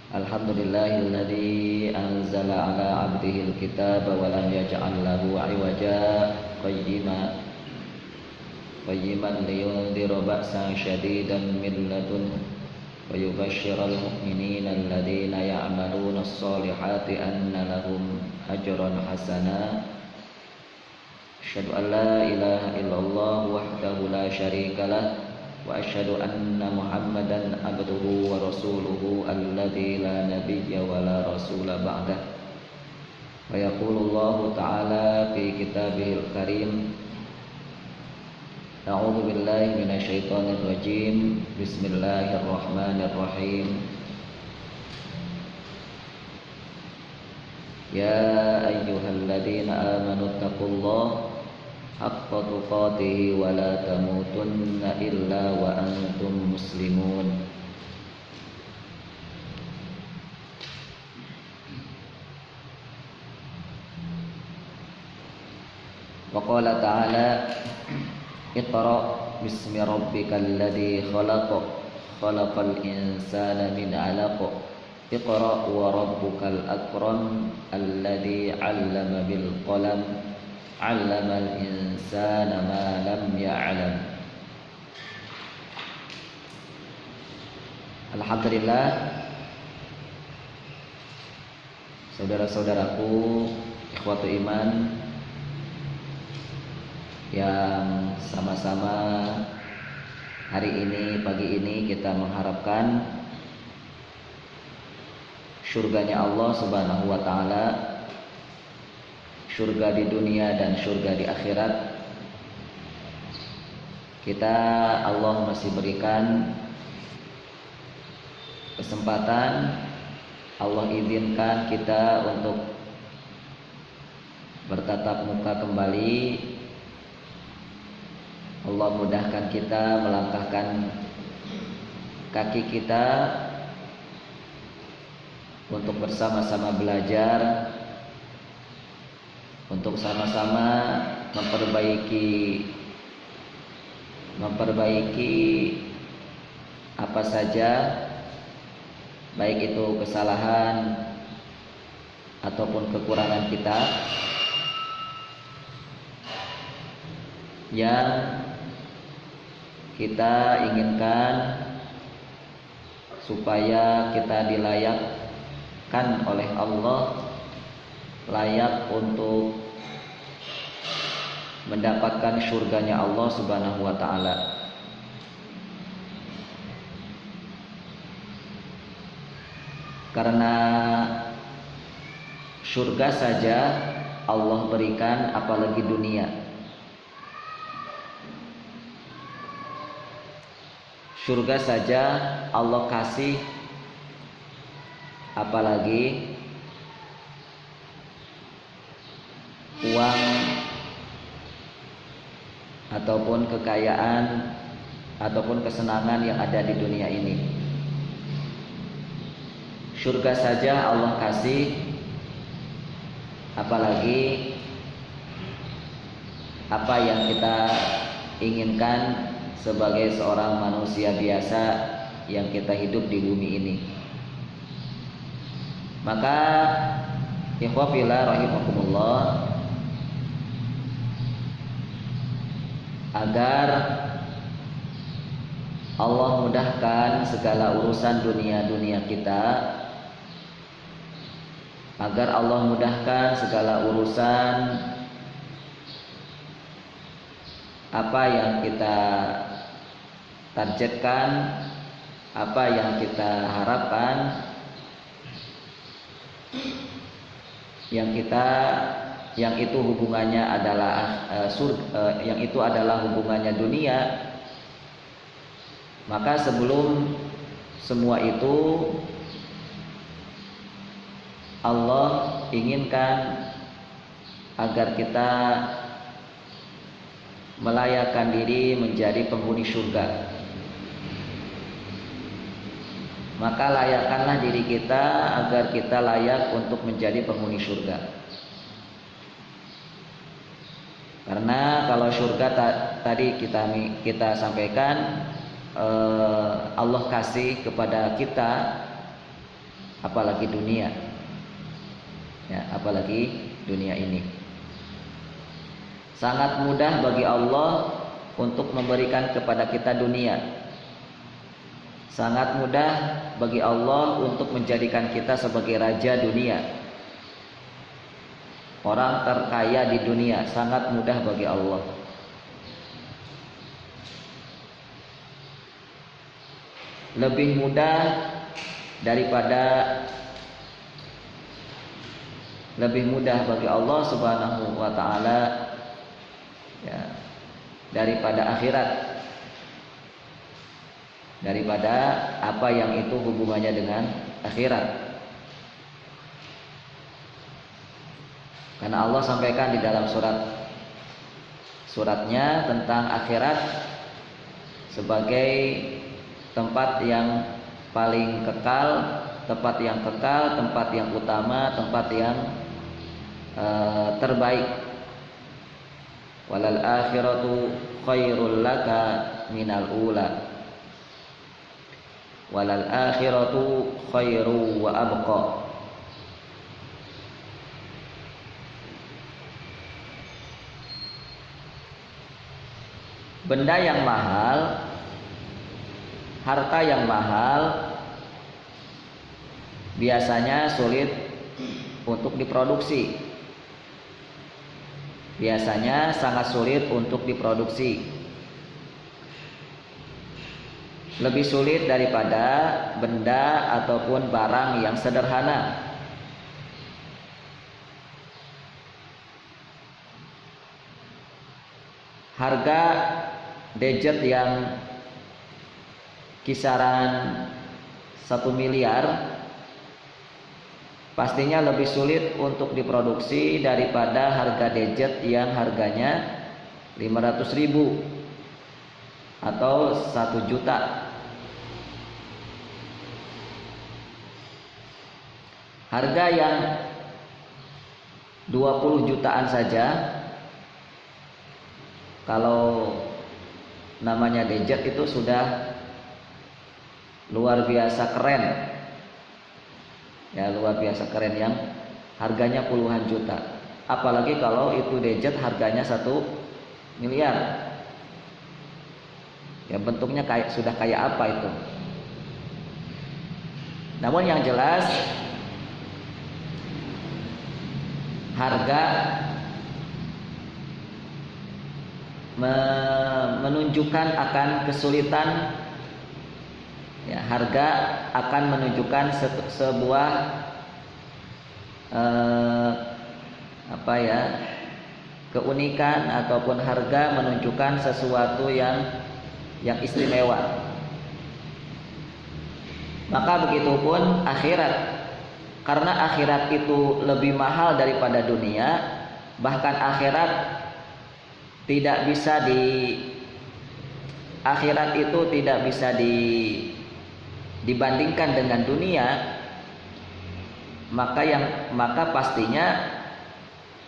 Alhamdulillahilladzi anzala ala abdihil kitaba wa lam yaj'al lahu 'iwaja qayyiman liyundhira ba'san syadidan min ladunhu wa yubashshiral mu'minina alladzina ya'maluna as-solihati anna lahum ajran hasana. Asyhadu an la ilaha illallah wahdahu la syarika lah wa asyhadu anna Muhammadan abduhu wa rasuluhu alladzi la nabiyya wa la rasula ba'dah. Wa yaqulullahu ta'ala fi kitabihil karim, a'udzu billahi minasyaitonir rajim, bismillahirrahmanirrahim. Ya ayyuhalladzina amanu taqullaha haqqa tuqatih wa la tamutunna illa wa antum muslimun. Wa qala ta'ala iqra bismi rabbikal ladzi khalaqal insana min 'alaq iqra wa rabbukal akram alladzi 'allama bil qalam 'allamal insana ma lam ya'lam. Alhamdulillah, saudara-saudaraku ikhwatu iman yang sama-sama hari ini, pagi ini kita mengharapkan surganya Allah Subhanahu wa ta'ala, surga di dunia dan surga di akhirat. Kita, Allah masih berikan kesempatan, Allah izinkan kita untuk bertatap muka kembali. Allah mudahkan kita melangkahkan kaki kita untuk bersama-sama belajar, untuk sama-sama memperbaiki apa saja, baik itu kesalahan ataupun kekurangan kita yang kita inginkan supaya kita dilayakkan oleh Allah, layak untuk mendapatkan surganya Allah Subhanahu wa ta'ala. Karena surga saja Allah berikan, apalagi dunia. Surga saja Allah kasih, apalagi uang ataupun kekayaan ataupun kesenangan yang ada di dunia ini. Surga saja Allah kasih, apalagi apa yang kita inginkan sebagai seorang manusia biasa yang kita hidup di bumi ini. Maka ikhwah fillah rahimakumullah, agar Allah mudahkan segala urusan dunia kita, agar Allah mudahkan segala urusan apa yang kita targetkan, apa yang kita harapkan, yang itu hubungannya adalah yang itu adalah hubungannya dunia. Maka sebelum semua itu Allah inginkan agar kita melayakkan diri menjadi penghuni surga. Maka layakkanlah diri kita agar kita layak untuk menjadi penghuni surga. Karena kalau surga tadi kita sampaikan, Allah kasih kepada kita apalagi dunia. Ya, apalagi dunia ini. Sangat mudah bagi Allah untuk memberikan kepada kita dunia. Sangat mudah bagi Allah untuk menjadikan kita sebagai raja dunia. Orang terkaya di dunia sangat mudah bagi Allah. Lebih mudah bagi Allah Subhanahu wa taala ya, daripada akhirat, daripada apa yang itu hubungannya dengan akhirat. Karena Allah sampaikan di dalam suratnya tentang akhirat sebagai tempat yang paling kekal, tempat yang utama, tempat yang terbaik. Walal akhiratu khairul laka minal ula. Walal akhiratu khairu wa abqa. Benda yang mahal, harta yang mahal biasanya sulit untuk diproduksi. Biasanya sangat sulit untuk diproduksi. Lebih sulit daripada benda ataupun barang yang sederhana. Harga gadget yang kisaran 1 miliar pastinya lebih sulit untuk diproduksi daripada harga gadget yang harganya 500.000 atau 1 juta. Harga yang 20 jutaan saja, kalau namanya gadget itu sudah luar biasa keren. Ya, luar biasa keren yang harganya puluhan juta. Apalagi kalau itu gadget harganya 1 miliar. Ya, bentuknya sudah kayak apa itu. Namun yang jelas harga menunjukkan akan kesulitan. Ya, harga akan menunjukkan sebuah keunikan, ataupun harga menunjukkan sesuatu yang istimewa. Maka begitupun akhirat, karena akhirat itu lebih mahal daripada dunia. Bahkan akhirat itu tidak bisa dibandingkan dengan dunia. Maka pastinya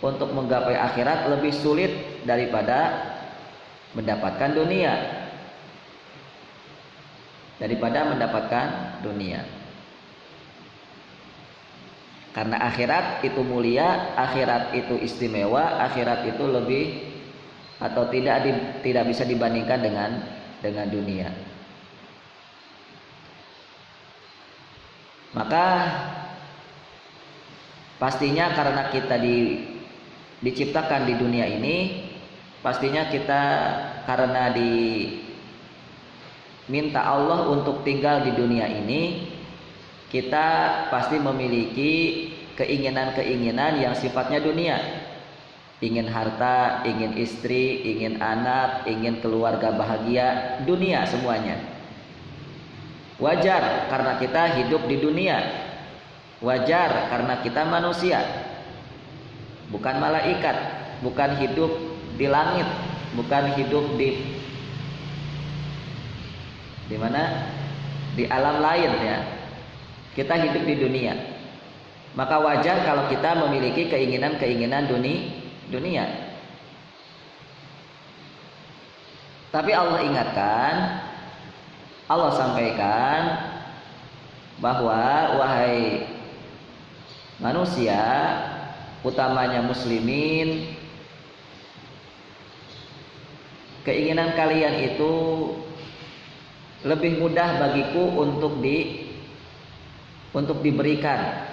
untuk menggapai akhirat lebih sulit daripada mendapatkan dunia. Karena akhirat itu mulia, akhirat itu istimewa, akhirat itu lebih atau tidak bisa dibandingkan dengan dunia. Maka pastinya karena kita diciptakan di dunia ini, pastinya kita karena diminta Allah untuk tinggal di dunia ini, kita pasti memiliki keinginan-keinginan yang sifatnya dunia. Ingin harta, ingin istri, ingin anak, ingin keluarga bahagia, dunia semuanya. Wajar karena kita hidup di dunia. Wajar karena kita manusia. Bukan malaikat, bukan hidup di langit, bukan hidup di mana? Di alam lain ya. Kita hidup di dunia. Maka wajar kalau kita memiliki keinginan-keinginan dunia. Tapi Allah ingatkan, Allah sampaikan bahwa wahai manusia, utamanya muslimin, keinginan kalian itu lebih mudah bagiku untuk diberikan.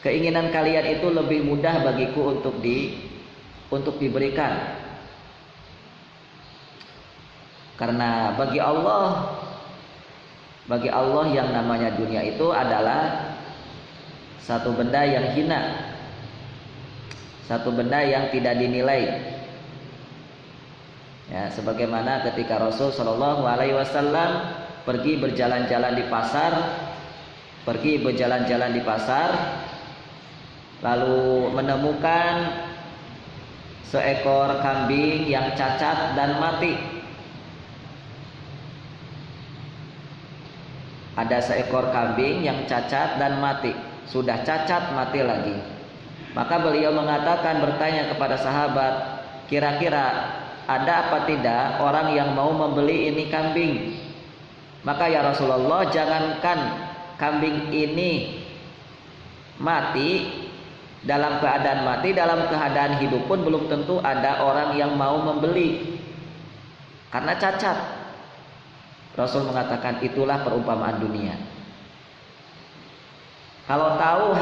Keinginan kalian itu lebih mudah bagiku untuk diberikan. Karena bagi Allah yang namanya dunia itu adalah satu benda yang hina, satu benda yang tidak dinilai. Ya, sebagaimana ketika Rasul Shallallahu Alaihi Wasallam pergi berjalan-jalan di pasar, lalu menemukan seekor kambing yang cacat dan mati. Ada seekor kambing yang cacat dan mati, sudah cacat mati lagi. Maka beliau bertanya kepada sahabat, kira-kira ada apa tidak orang yang mau membeli ini kambing? Maka ya Rasulullah, jangankan kambing ini mati, dalam keadaan hidup pun belum tentu ada orang yang mau membeli karena cacat. Rasul mengatakan itulah perumpamaan dunia. Kalau tahu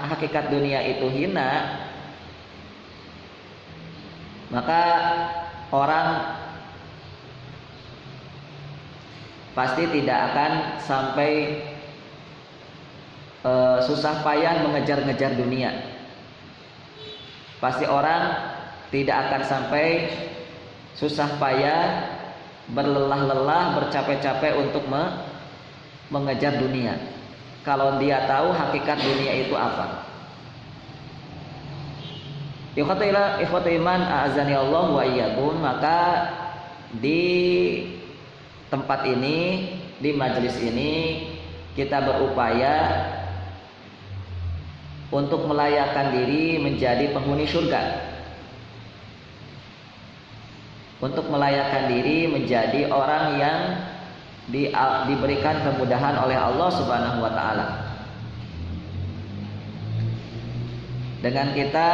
hakikat dunia itu hina, maka orang pasti tidak akan sampai susah payah mengejar-ngejar dunia. Pasti orang tidak akan sampai susah payah, berlelah-lelah, bercapek-capek untuk mengejar dunia. Kalau dia tahu hakikat dunia itu apa. Ikhwatu iman a'azani Allah wa iyyakum, maka di tempat ini, di majelis ini kita berupaya untuk melayakkan diri menjadi penghuni surga, untuk melayakkan diri menjadi orang yang diberikan kemudahan oleh Allah Subhanahu wa taala. Dengan kita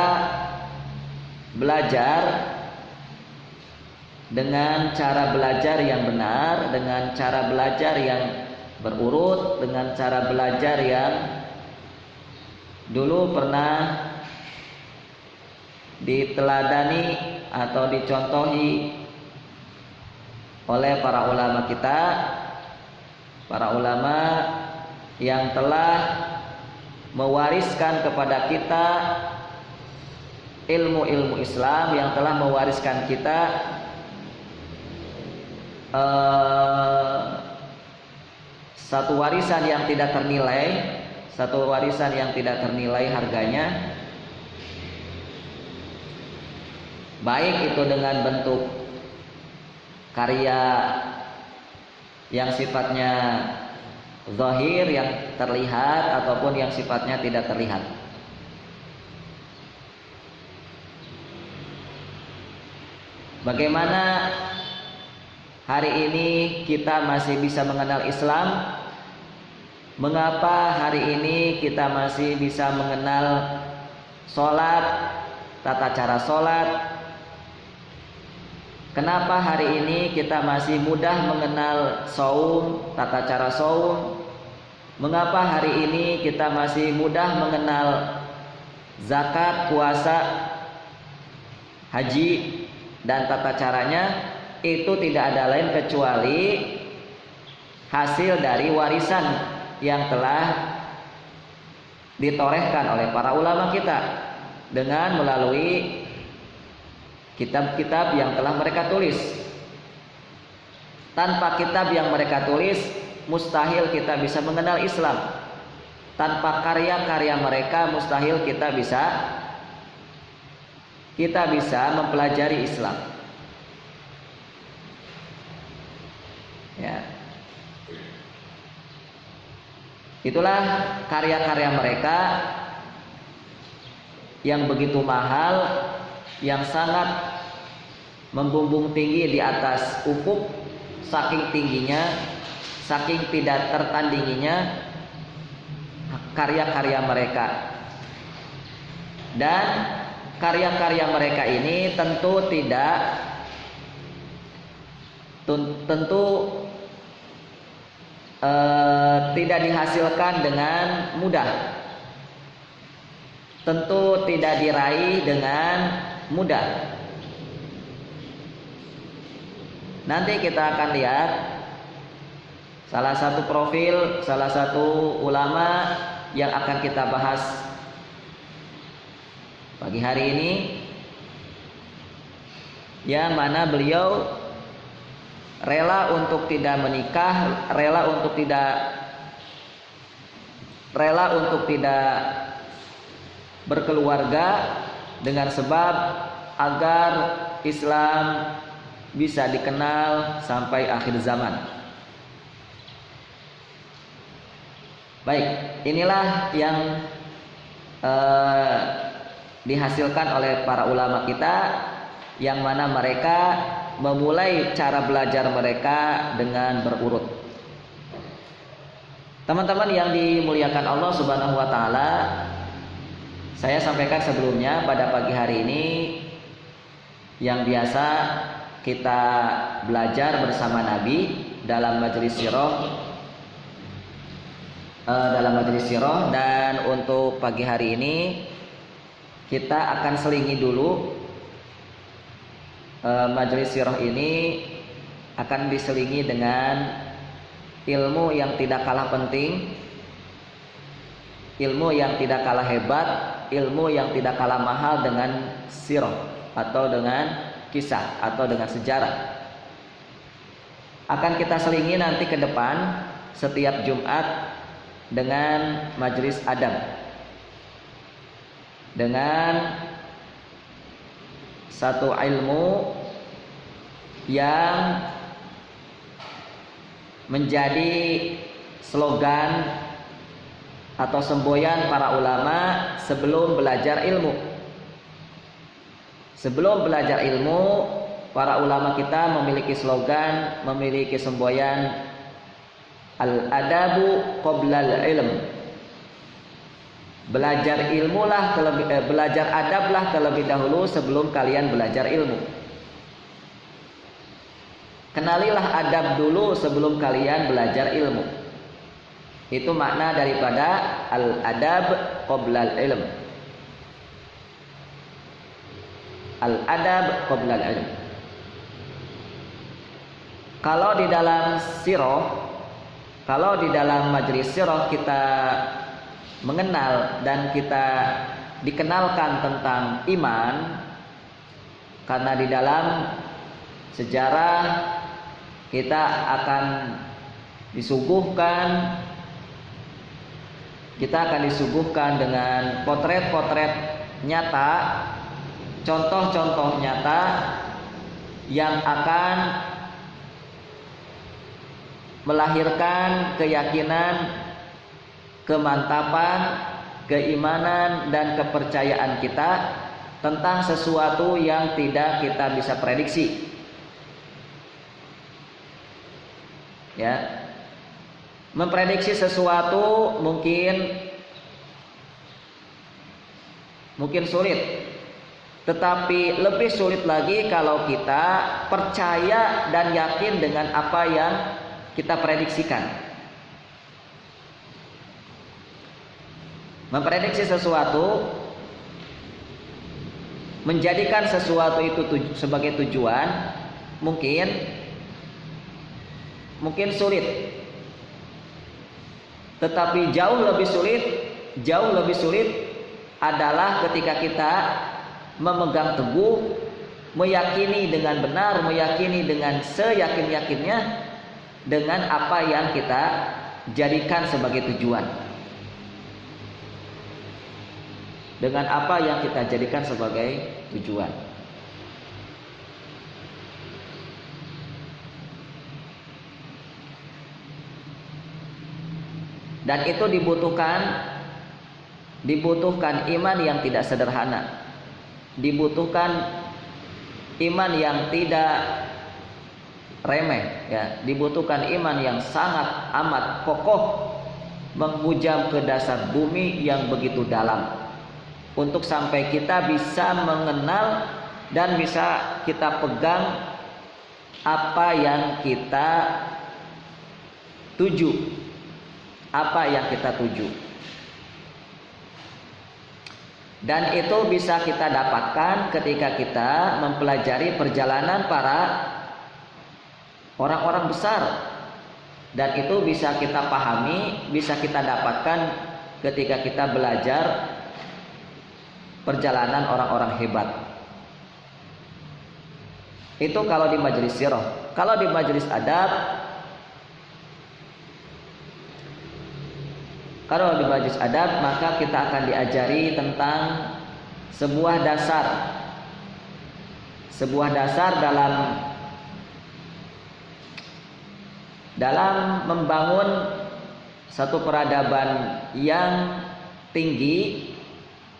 belajar dengan cara belajar yang benar, dengan cara belajar yang berurut, dengan cara belajar yang dulu pernah diteladani atau dicontohi oleh para ulama kita, para ulama yang telah mewariskan kepada kita ilmu-ilmu Islam, yang telah mewariskan kita satu warisan yang tidak ternilai, satu warisan yang tidak ternilai harganya, baik itu dengan bentuk karya yang sifatnya zahir, yang terlihat, ataupun yang sifatnya tidak terlihat. Bagaimana hari ini kita masih bisa mengenal Islam? Mengapa hari ini kita masih bisa mengenal sholat, tata cara sholat? Kenapa hari ini kita masih mudah mengenal saum, tata cara saum? Mengapa hari ini kita masih mudah mengenal zakat, puasa, haji, dan tata caranya? Itu tidak ada lain kecuali hasil dari warisan yang telah ditorehkan oleh para ulama kita dengan melalui kitab-kitab yang telah mereka tulis. Tanpa kitab yang mereka tulis, mustahil kita bisa mengenal Islam. Tanpa karya-karya mereka, mustahil kita bisa mempelajari Islam. Ya. Itulah karya-karya mereka yang begitu mahal, yang sangat membumbung tinggi di atas ufuk, saking tingginya, saking tidak tertandinginya karya-karya mereka. Dan karya-karya mereka ini tentu tidak dihasilkan dengan mudah. Tentu tidak diraih dengan mudah. Nanti kita akan lihat salah satu profil, salah satu ulama yang akan kita bahas pagi hari ini, yang mana beliau rela untuk tidak menikah, rela untuk tidak berkeluarga dengan sebab agar Islam bisa dikenal sampai akhir zaman. Baik, inilah yang dihasilkan oleh para ulama kita, yang mana mereka memulai cara belajar mereka dengan berurut. Teman-teman yang dimuliakan Allah Subhanahu wa taala, saya sampaikan sebelumnya pada pagi hari ini yang biasa kita belajar bersama Nabi dalam majelis sirah, dan untuk pagi hari ini kita akan selingi dulu majelis sirah ini akan diselingi dengan ilmu yang tidak kalah penting, ilmu yang tidak kalah hebat, ilmu yang tidak kalah mahal dengan sirah atau dengan kisah atau dengan sejarah. Akan kita selingi nanti ke depan setiap Jumat dengan majelis adab, dengan satu ilmu yang menjadi slogan atau semboyan para ulama sebelum belajar ilmu. Sebelum belajar ilmu, para ulama kita memiliki slogan, memiliki semboyan al-adabu qoblal ilm. Belajar adablah terlebih dahulu sebelum kalian belajar ilmu. Kenalilah adab dulu sebelum kalian belajar ilmu. Itu makna daripada al-adab qoblal ilm. Al-adab qoblal ilm. Kalau di dalam sirah, kalau di dalam majelis sirah kita mengenal dan kita dikenalkan tentang iman, karena di dalam sejarah kita akan disuguhkan dengan potret-potret nyata, contoh-contoh nyata yang akan melahirkan keyakinan, kemantapan, keimanan, dan kepercayaan kita tentang sesuatu yang tidak kita bisa prediksi. Ya, memprediksi sesuatu mungkin sulit, tetapi lebih sulit lagi kalau kita percaya dan yakin dengan apa yang kita prediksikan. Memprediksi sesuatu, menjadikan sesuatu itu sebagai tujuan mungkin sulit, tetapi jauh lebih sulit adalah ketika kita memegang teguh, meyakini dengan benar, meyakini dengan seyakin-yakinnya dengan apa yang kita jadikan sebagai tujuan, dengan apa yang kita jadikan sebagai tujuan. Dan itu dibutuhkan iman yang tidak sederhana, dibutuhkan iman yang tidak remeh, ya, dibutuhkan iman yang sangat amat kokoh menghujam ke dasar bumi yang begitu dalam, untuk sampai kita bisa mengenal dan bisa kita pegang apa yang kita tuju, dan itu bisa kita dapatkan ketika kita mempelajari perjalanan para orang-orang besar, dan itu bisa kita pahami, bisa kita dapatkan ketika kita belajar perjalanan orang-orang hebat. Itu kalau di majelis sirah. Kalau di majelis adab, maka kita akan diajari tentang sebuah dasar dalam membangun satu peradaban yang tinggi,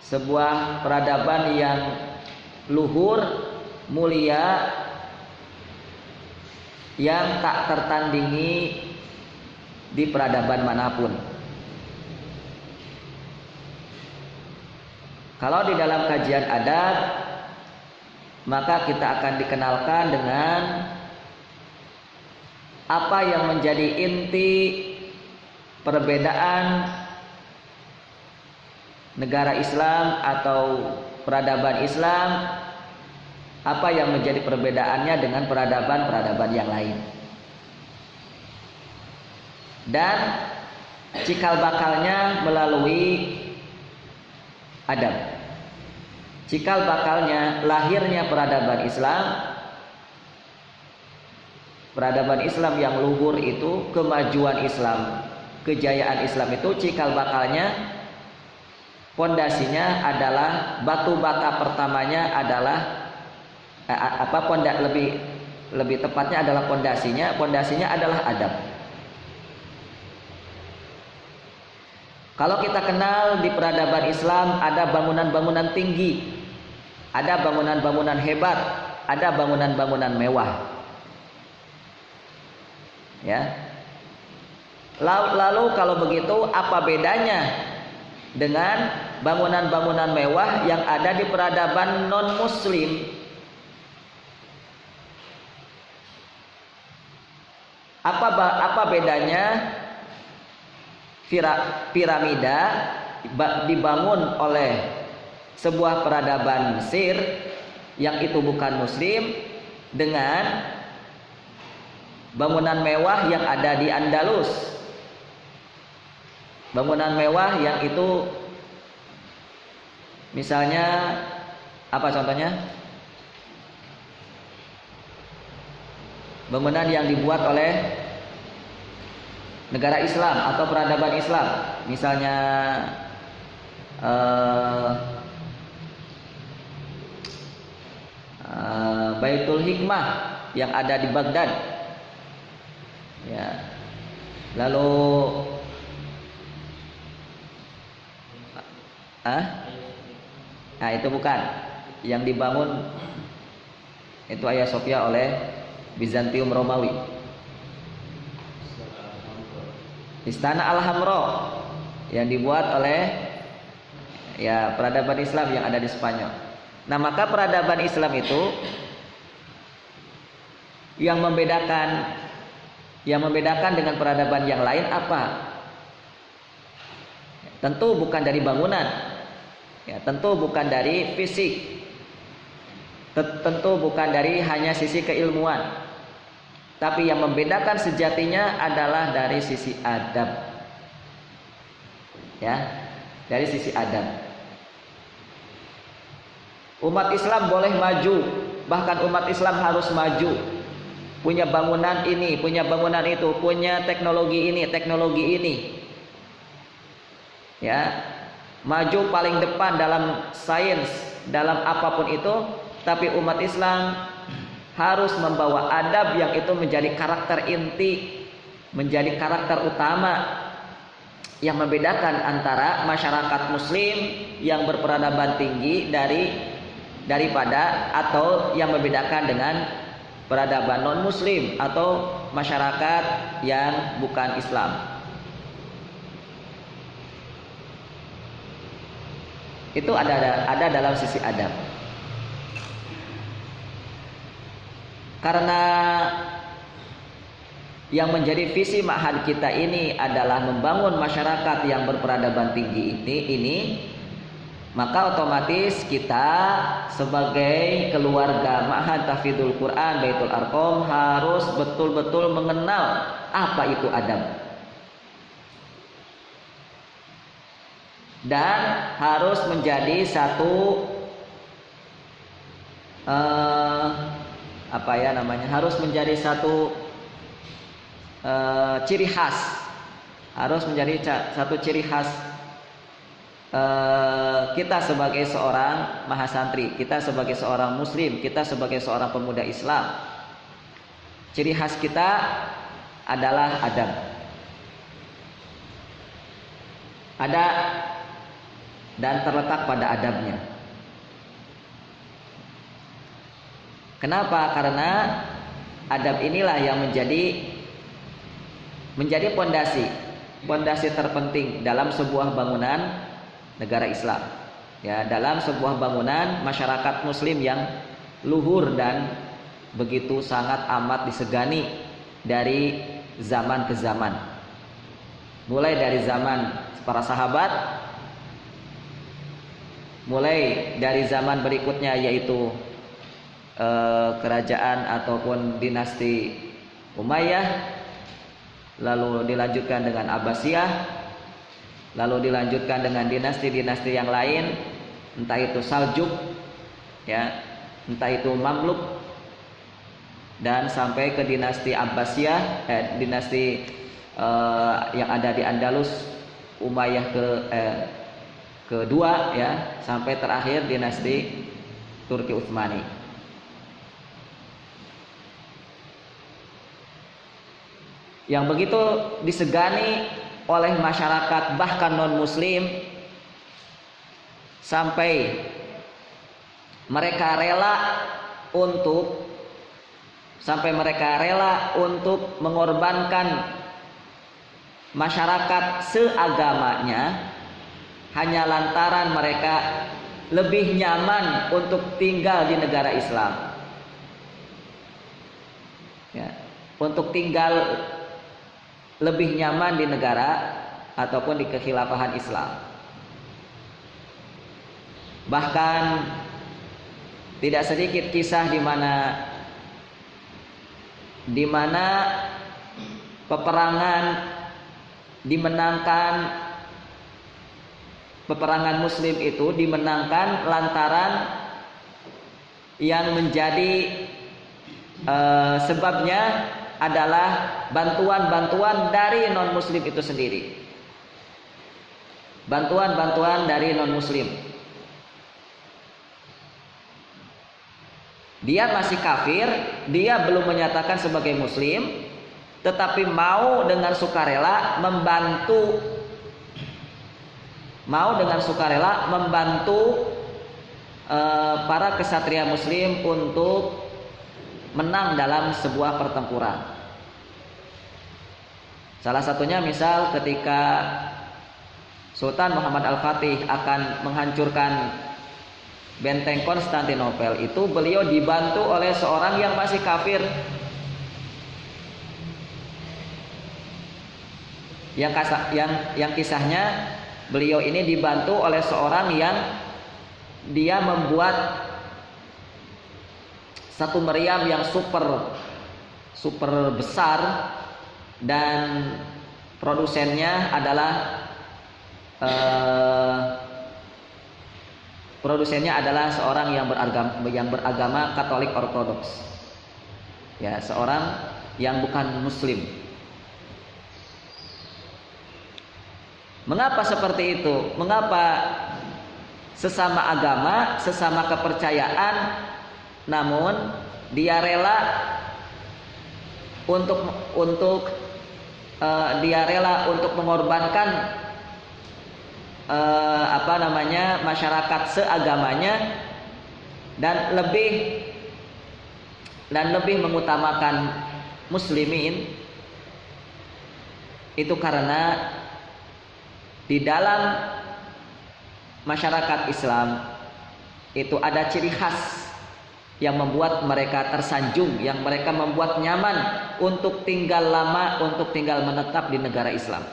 sebuah peradaban yang luhur, mulia, yang tak tertandingi di peradaban manapun. Kalau di dalam kajian adab, maka kita akan dikenalkan dengan apa yang menjadi inti perbedaan negara Islam atau peradaban Islam, apa yang menjadi perbedaannya dengan peradaban-peradaban yang lain, dan cikal bakalnya melalui adab. Cikal bakalnya lahirnya peradaban Islam yang luhur itu, kemajuan Islam, kejayaan Islam itu cikal bakalnya, pondasinya adalah, batu bata pertamanya adalah lebih tepatnya adalah pondasinya adalah adab. Kalau kita kenal di peradaban Islam ada bangunan-bangunan tinggi, ada bangunan-bangunan hebat, ada bangunan-bangunan mewah. Ya. Lalu kalau begitu apa bedanya dengan bangunan-bangunan mewah yang ada di peradaban non-muslim? Apa bedanya piramida dibangun oleh sebuah peradaban Mesir yang itu bukan muslim dengan bangunan mewah yang ada di Andalus? Bangunan mewah yang itu misalnya apa contohnya? Bangunan yang dibuat oleh negara Islam atau peradaban Islam, misalnya Baitul Hikmah yang ada di Baghdad, ya. Lalu itu bukan yang dibangun, itu Hagia Sophia oleh Bizantium Romawi. Istana Al-Hamra yang dibuat oleh peradaban Islam yang ada di Spanyol. Nah, maka peradaban Islam itu yang membedakan dengan peradaban yang lain apa? Tentu bukan dari bangunan, tentu bukan dari fisik, tentu bukan dari hanya sisi keilmuan. Tapi yang membedakan sejatinya adalah dari sisi adab. Dari sisi adab. Umat Islam boleh maju, bahkan umat Islam harus maju. Punya bangunan ini, punya bangunan itu, punya teknologi ini, teknologi ini. Maju paling depan dalam sains, dalam apapun itu, tapi umat Islam harus membawa adab yang itu menjadi karakter inti, menjadi karakter utama yang membedakan antara masyarakat muslim yang berperadaban tinggi daripada atau yang membedakan dengan peradaban non muslim atau masyarakat yang bukan Islam. Itu ada dalam sisi adab. Karena yang menjadi visi ma'had kita ini adalah membangun masyarakat yang berperadaban tinggi ini, maka otomatis kita sebagai keluarga Ma'had Tahfidzul Quran Baitul Arqam harus betul-betul mengenal apa itu adab. Dan harus menjadi satu harus menjadi satu ciri khas, harus menjadi satu ciri khas kita sebagai seorang mahasantri, kita sebagai seorang muslim, kita sebagai seorang pemuda Islam. Ciri khas kita adalah adab. Ada dan terletak pada adabnya. Kenapa? Karena adab inilah yang menjadi pondasi terpenting dalam sebuah bangunan negara Islam. Ya, dalam sebuah bangunan masyarakat muslim yang luhur dan begitu sangat amat disegani dari zaman ke zaman. Mulai dari zaman para sahabat, mulai dari zaman berikutnya yaitu kerajaan ataupun dinasti Umayyah, lalu dilanjutkan dengan Abbasiyah, lalu dilanjutkan dengan dinasti-dinasti yang lain, entah itu Saljuk, ya, entah itu Mamluk, dan sampai ke dinasti Abbasiyah, dinasti yang ada di Andalus, Umayyah kedua, ya, sampai terakhir dinasti Turki Utsmani. Yang begitu disegani oleh masyarakat bahkan non muslim, sampai mereka rela untuk mengorbankan masyarakat seagamanya hanya lantaran mereka lebih nyaman untuk tinggal di negara Islam, ya, untuk tinggal lebih nyaman di negara ataupun di kekhilafahan Islam. Bahkan tidak sedikit kisah di mana peperangan muslim itu dimenangkan lantaran yang menjadi sebabnya adalah bantuan-bantuan dari non-muslim itu sendiri. Bantuan-bantuan dari non-muslim. Dia masih kafir, dia belum menyatakan sebagai muslim, tetapi mau dengan sukarela membantu para kesatria muslim untuk menang dalam sebuah pertempuran. Salah satunya misal ketika Sultan Muhammad Al-Fatih akan menghancurkan benteng Konstantinopel, itu beliau dibantu oleh seorang yang masih kafir, yang kisahnya beliau ini dibantu oleh seorang yang dia membuat satu meriam yang super besar, dan produsennya seorang yang beragama Katolik Ortodoks, ya, seorang yang bukan Muslim. Mengapa seperti itu? Mengapa sesama agama, sesama kepercayaan, namun dia rela untuk mengorbankan masyarakat seagamanya dan lebih mengutamakan muslimin? Itu karena di dalam masyarakat Islam itu ada ciri khas yang membuat mereka tersanjung, yang mereka membuat nyaman untuk tinggal lama, untuk tinggal menetap di negara Islam.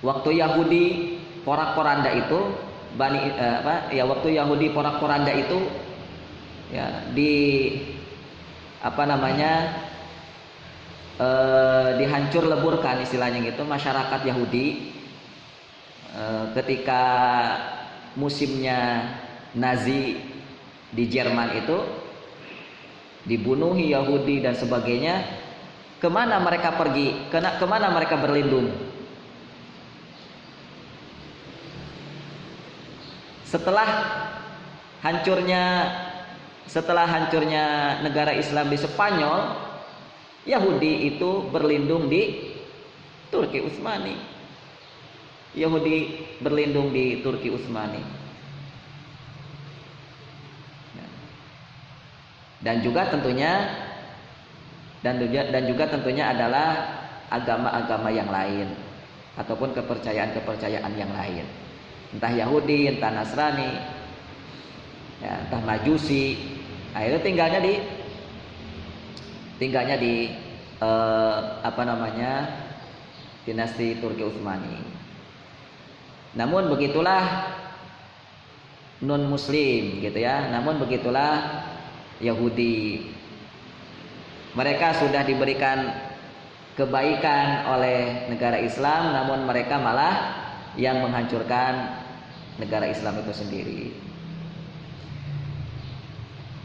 Waktu Yahudi porak-poranda itu waktu Yahudi porak-poranda itu ya dihancur leburkan istilahnya gitu masyarakat Yahudi ketika musimnya Nazi di Jerman itu, dibunuhi Yahudi dan sebagainya. Kemana mereka pergi? Kemana mereka berlindung? Setelah hancurnya negara Islam di Spanyol, Yahudi itu berlindung di Turki Utsmani. Yahudi berlindung di Turki Utsmani. Dan juga tentunya adalah agama-agama yang lain ataupun kepercayaan-kepercayaan yang lain. Entah Yahudi, entah Nasrani, ya, entah Majusi. Nah, itu tinggalnya di dinasti Turki Utsmani. Namun begitulah non Muslim gitu ya. Namun begitulah Yahudi. Mereka sudah diberikan kebaikan oleh negara Islam, namun mereka malah yang menghancurkan negara Islam itu sendiri.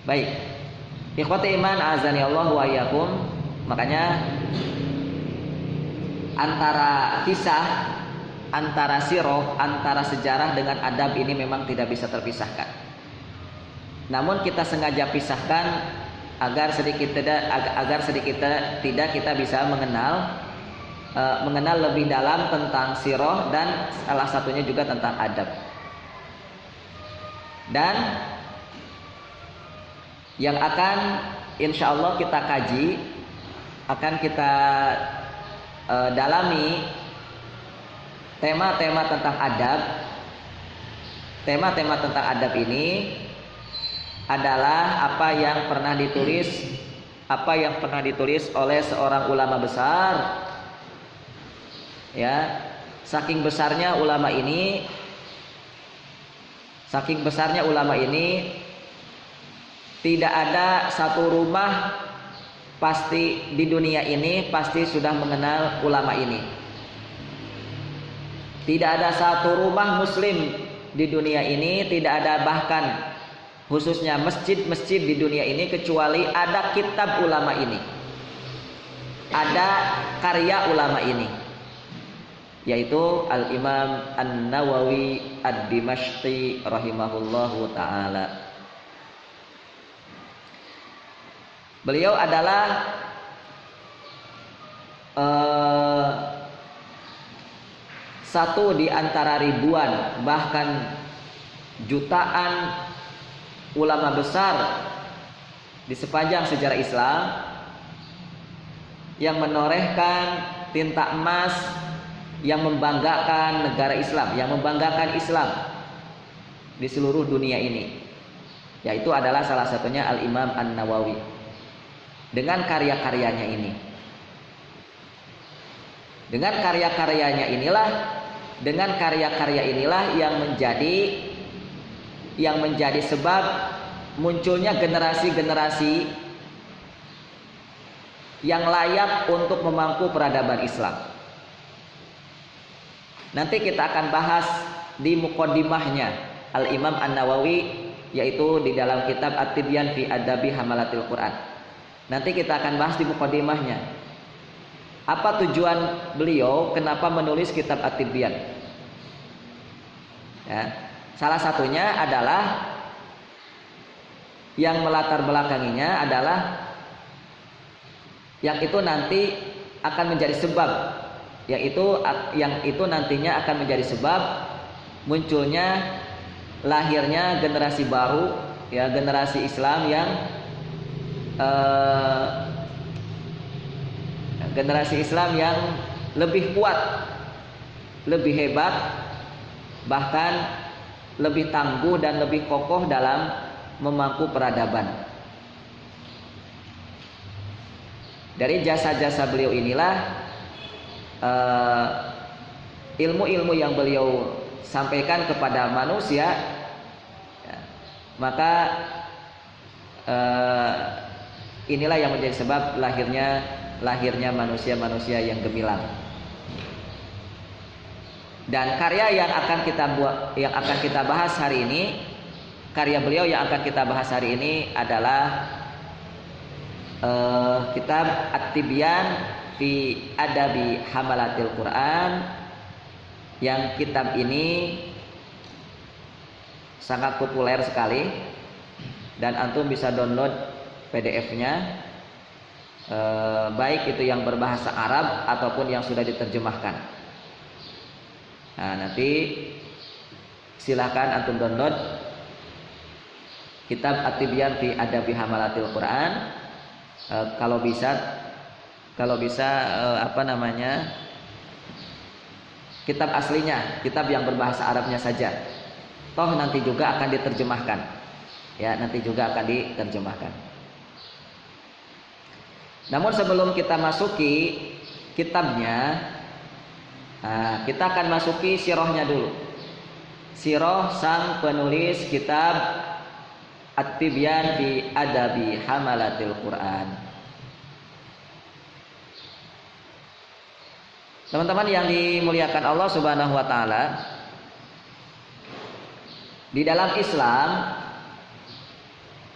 Baik, ikhwati iman azani Allah wa iyyakum. Makanya antara sirah, antara sejarah dengan adab ini memang tidak bisa terpisahkan. Namun kita sengaja pisahkan agar sedikit tidak kita bisa mengenal lebih dalam tentang sirah dan salah satunya juga tentang adab. Dan yang akan insya Allah kita kaji, akan kita dalami tema-tema tentang adab. Tema-tema tentang adab ini adalah apa yang pernah ditulis oleh seorang ulama besar. Ya, saking besarnya ulama ini tidak ada satu rumah pasti di dunia ini pasti sudah mengenal ulama ini. Tidak ada satu rumah muslim di dunia ini, tidak ada bahkan khususnya masjid-masjid di dunia ini kecuali ada kitab ulama ini, ada karya ulama ini, yaitu Al-Imam An-Nawawi Ad-Dimashqi rahimahullahu ta'ala. Beliau adalah satu di antara ribuan bahkan jutaan ulama besar di sepanjang sejarah Islam yang menorehkan tinta emas, yang membanggakan negara Islam, yang membanggakan Islam di seluruh dunia ini, yaitu adalah salah satunya Al-Imam An-Nawawi dengan karya-karyanya ini. Dengan karya-karya inilah yang menjadi sebab munculnya generasi-generasi yang layak untuk memangku peradaban Islam. Nanti kita akan bahas di muqaddimahnya Al-Imam An-Nawawi, yaitu di dalam kitab At-Tibyan fi Adabi Hamalatil Quran. Nanti kita akan bahas di muqaddimahnya apa tujuan beliau, kenapa menulis kitab At-Tibyan. Ya, salah satunya adalah yang melatar belakanginya adalah yang itu nanti akan menjadi sebab, yang itu nantinya akan menjadi sebab munculnya lahirnya generasi baru, ya, generasi Islam yang generasi Islam yang lebih kuat, lebih hebat, bahkan lebih tangguh dan lebih kokoh dalam memangku peradaban. Dari jasa-jasa beliau inilah ilmu-ilmu yang beliau sampaikan kepada manusia, ya, maka inilah yang menjadi sebab lahirnya manusia-manusia yang gemilang. Dan karya yang akan kita bahas hari ini, karya beliau yang akan kita bahas hari ini adalah kitab At-Tibyan fi Adabi Hamalatil Quran, yang kitab ini sangat populer sekali dan antum bisa download PDF-nya, baik itu yang berbahasa Arab ataupun yang sudah diterjemahkan. Nah, nanti silahkan antum download kitab At-Tibyan fi Adabi Hamalatil Quran. Kalau bisa kitab aslinya, kitab yang berbahasa Arabnya saja. Toh nanti juga akan diterjemahkan. Ya, nanti juga akan diterjemahkan. Namun sebelum kita masuki kitabnya, kita akan masuki sirahnya dulu. Sirah sang penulis kitab At-Tibyan fi Adabi Hamalatil Quran. Teman-teman yang dimuliakan Allah Subhanahu wa taala, di dalam Islam,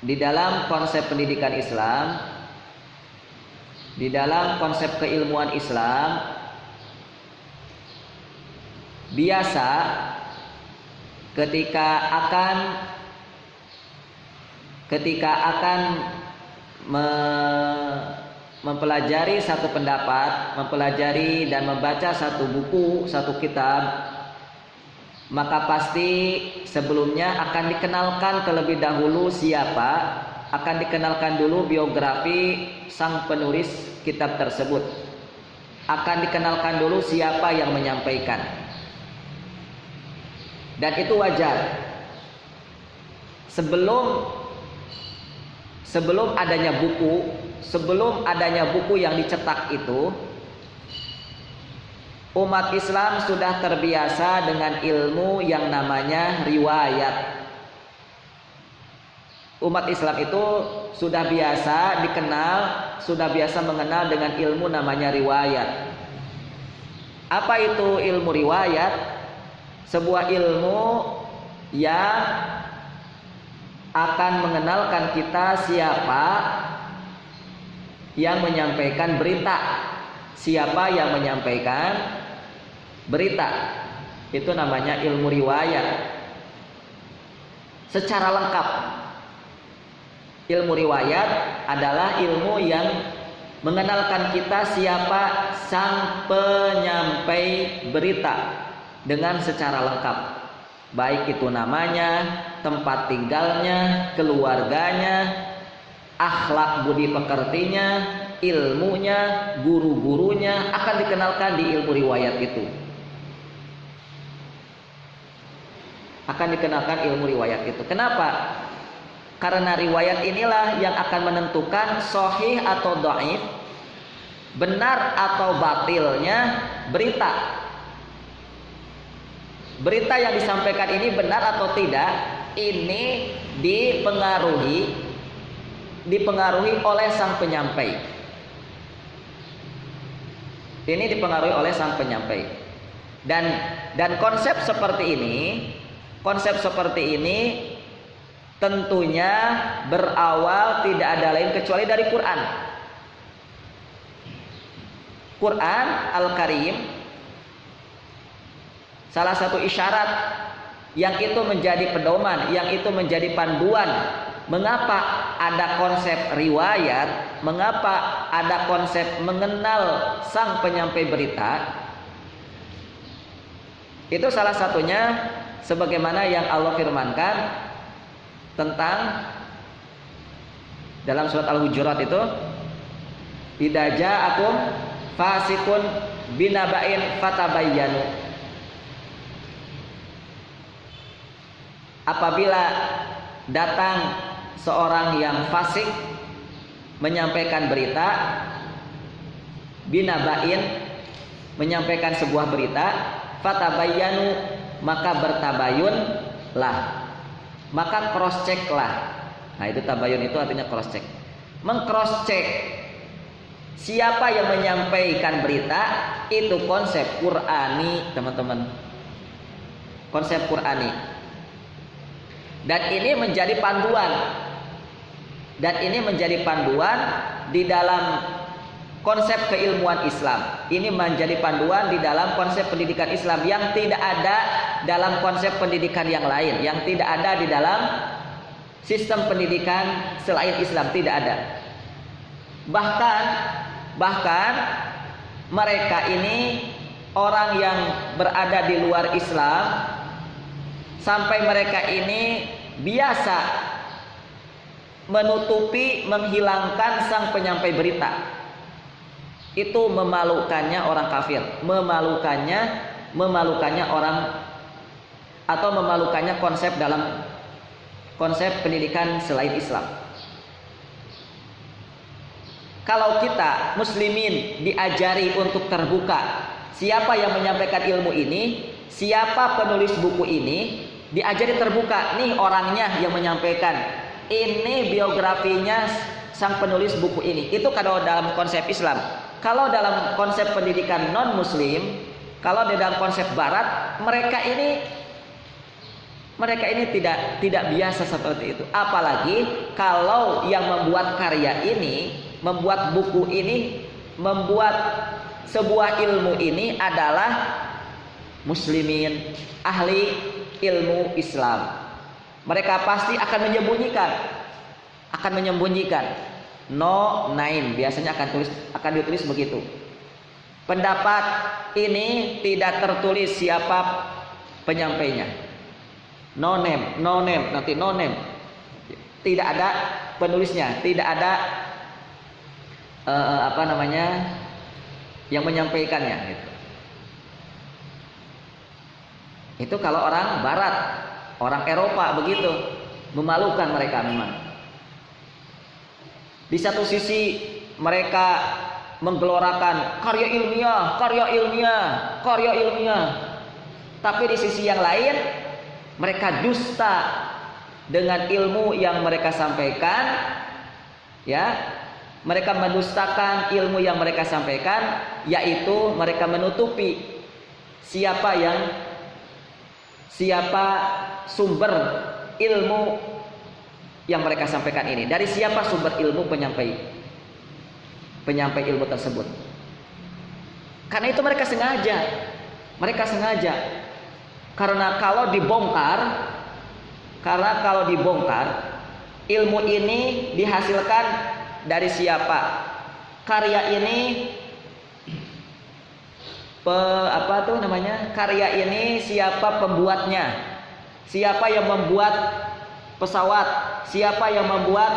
di dalam konsep pendidikan Islam, di dalam konsep keilmuan Islam, biasa ketika akan mempelajari satu pendapat, mempelajari dan membaca satu buku, satu kitab, maka pasti sebelumnya akan dikenalkan terlebih dahulu siapa, akan dikenalkan dulu biografi sang penulis kitab tersebut, akan dikenalkan dulu siapa yang menyampaikan. Dan itu wajar. Sebelum adanya buku yang dicetak itu, umat Islam sudah terbiasa dengan ilmu yang namanya riwayat. Umat Islam itu sudah biasa mengenal dengan ilmu namanya riwayat. Apa itu ilmu riwayat? Sebuah ilmu yang akan mengenalkan kita siapa yang menyampaikan berita, siapa yang menyampaikan berita. Itu namanya ilmu riwayat secara lengkap. Ilmu riwayat adalah ilmu yang mengenalkan kita siapa sang penyampai berita dengan secara lengkap, baik itu namanya, tempat tinggalnya, keluarganya, akhlak budi pekertinya, ilmunya, guru-gurunya, akan dikenalkan di ilmu riwayat itu. Akan dikenalkan ilmu riwayat itu. Kenapa? Karena riwayat inilah yang akan menentukan sahih atau dhaif, benar atau batilnya berita. Berita yang disampaikan ini benar atau tidak, ini dipengaruhi oleh sang penyampai. Ini dipengaruhi oleh sang penyampai. Dan konsep seperti ini tentunya berawal tidak ada lain kecuali dari Quran. Quran Al-Karim, salah satu isyarat yang itu menjadi pedoman, yang itu menjadi panduan mengapa ada konsep riwayat, mengapa ada konsep mengenal sang penyampai berita. Itu salah satunya sebagaimana yang Allah firmankan tentang dalam surat Al-Hujurat itu, idza ja'akum fasikun binaba'in fatabayyanu. Apabila datang seorang yang fasik menyampaikan berita, binaba'in menyampaikan sebuah berita, fatabayyanu maka bertabayunlah, maka cross check lah. Nah itu tabayun itu artinya cross check, mengcross check siapa yang menyampaikan berita. Itu konsep Qur'ani teman-teman, konsep Qur'ani, dan ini menjadi panduan, di dalam konsep keilmuan Islam. Ini menjadi panduan di dalam konsep pendidikan Islam yang tidak ada dalam konsep pendidikan yang lain, yang tidak ada di dalam sistem pendidikan selain Islam, tidak ada. Bahkan mereka ini orang yang berada di luar Islam, sampai mereka ini biasa menutupi, menghilangkan sang penyampai berita. Itu memalukannya orang kafir, memalukannya orang, atau memalukannya konsep dalam konsep pendidikan selain Islam. Kalau kita muslimin diajari untuk terbuka, siapa yang menyampaikan ilmu ini, siapa penulis buku ini, diajari terbuka. Nih orangnya yang menyampaikan, ini biografinya sang penulis buku ini. Itu kalau dalam konsep Islam. Kalau dalam konsep pendidikan non muslim, kalau di dalam konsep barat, mereka ini tidak biasa seperti itu. Apalagi kalau yang membuat karya ini, membuat buku ini, membuat sebuah ilmu ini adalah muslimin, ahli ilmu Islam. Mereka pasti akan menyembunyikan. No name biasanya akan ditulis begitu. Pendapat ini tidak tertulis siapa penyampainya. No name, nanti no name. Tidak ada penulisnya, tidak ada yang menyampaikannya gitu. Itu kalau orang barat, orang Eropa begitu, memalukan mereka memang. Di satu sisi mereka menggelorakan karya ilmiah. Tapi di sisi yang lain mereka dusta dengan ilmu yang mereka sampaikan, ya. Mereka mendustakan ilmu yang mereka sampaikan, yaitu mereka menutupi siapa sumber ilmu yang mereka sampaikan ini. Dari siapa sumber ilmu penyampai ilmu tersebut. Karena itu mereka sengaja. Karena kalau dibongkar ilmu ini dihasilkan dari siapa? Karya ini karya ini siapa pembuatnya? Siapa yang membuat pesawat? Siapa yang membuat